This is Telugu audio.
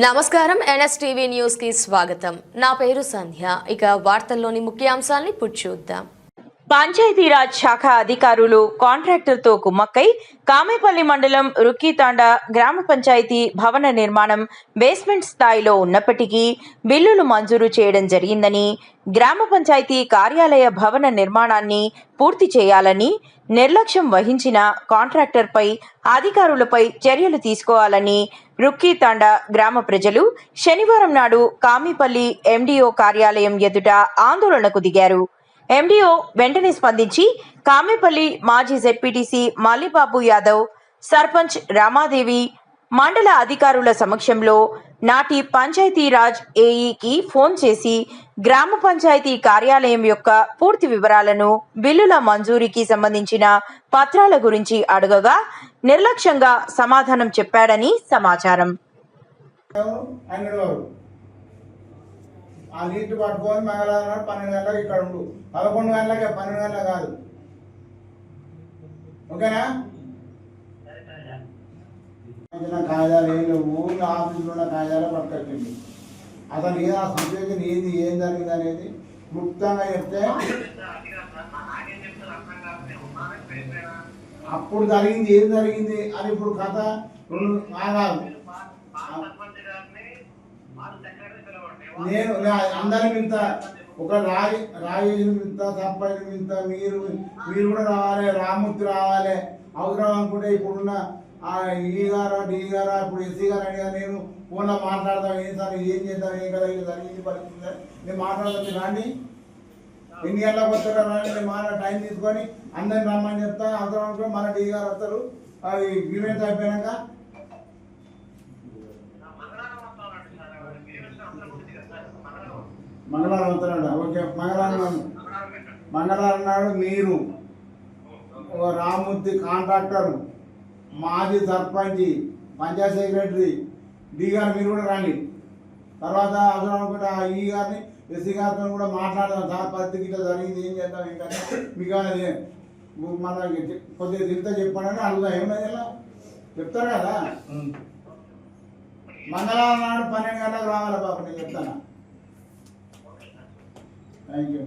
నమస్కారం ఎన్ఎస్టీవీ న్యూస్ కి స్వాగతం. నా పేరు సంధ్య. ఇక వార్తల్లోని ముఖ్యాంశాలను ఇప్పుడు చూద్దాం. పంచాయతీరాజ్ శాఖ అధికారులు కాంట్రాక్టర్తో కుమ్మక్కై కామేపల్లి మండలం రుక్కీతాండా గ్రామ పంచాయతీ భవన నిర్మాణం బేస్మెంట్ స్థాయిలో ఉన్నప్పటికీ బిల్లులు మంజూరు చేయడం జరిగిందని, గ్రామ పంచాయతీ కార్యాలయ భవన నిర్మాణాన్ని పూర్తి చేయాలని, నిర్లక్ష్యం వహించిన కాంట్రాక్టర్పై అధికారులపై చర్యలు తీసుకోవాలని రుక్కీతాండా గ్రామ ప్రజలు శనివారం నాడు కామేపల్లి ఎండిఓ కార్యాలయం ఎదుట ఆందోళనకు దిగారు. ఎండిఓ వెంటనే స్పందించి కామేపల్లి మాజీ జెడ్పీటీసీ మల్లిబాబు యాదవ్, సర్పంచ్ రామాదేవి, మండల అధికారుల సమక్షంలో నాటి పంచాయతీరాజ్ ఏఈకి ఫోన్ చేసి గ్రామ పంచాయతీ కార్యాలయం యొక్క పూర్తి వివరాలను, బిల్లుల మంజూరీకి సంబంధించిన పత్రాల గురించి అడగగా నిర్లక్ష్యంగా సమాధానం చెప్పాడని సమాచారం. ఆ నీటి పట్టుకొని మంగళవారం 12 గంటలకు ఇక్కడ ఉండు. 11 గంటలకే, 12 గంటలకు కాదు. ఓకేనా? కాగితాలు ఏం లేవు, ఆఫీసులో ఉన్న కాగితాలు పట్టుకొచ్చింది. అతను ఆ సిచ్యువేషన్ ఏంది, ఏం జరిగింది అనేది క్లుప్తంగా చెప్తే అప్పుడు జరిగింది, ఏం జరిగింది అని ఇప్పుడు కథ కాదు. నేను అందరిని మింత ఒక రాజేష్ మింత, సర్పంచ్ మింత, మీరు కూడా రావాలి, రామూర్తి రావాలి. అవసరం అనుకుంటే ఇప్పుడున్న ఈ గారా, డి గారా, ఇప్పుడు ఎస్సీ గారు అడిగా నేను ఫోన్లో మాట్లాడదాం, ఏం సార్ ఏం చేద్దాం, ఏం కదా ఇది జరిగింది పరిస్థితి నేను మాట్లాడదాం రాండి, ఎన్ని గంటలకు వస్తారో రాండి, నేను టైం తీసుకొని అందరిని రమ్మని చెప్తాను. అవసరం అనుకుంటే మన డి గారు వస్తారు. అది గ్రీవెన్స్ అయిపోయాక మంగళవారం వస్తాడు. ఓకే, మంగళవారం నాడు మీరు రామూర్తి కాంట్రాక్టర్, మాజీ సర్పంచ్, పంచాయత్ సెక్రటరీ, డి గారు మీరు కూడా రండి. తర్వాత అవసరం అనుకుంటే ఈ గారిని, ఎస్సీ గారితో కూడా మాట్లాడదాం. సార్ పరిస్థితి ఇట్లా జరిగింది, ఏం చేద్దాం, ఇంకా మీకు మన కొద్దిగా తిరిగితే చెప్పండి అడుగుదాం. ఏమన్నా ఇలా చెప్తారు కదా. మంగళవారం నాడు 12 గంటలకు రావాలి బాబు, నేను చెప్తాను. Thank you.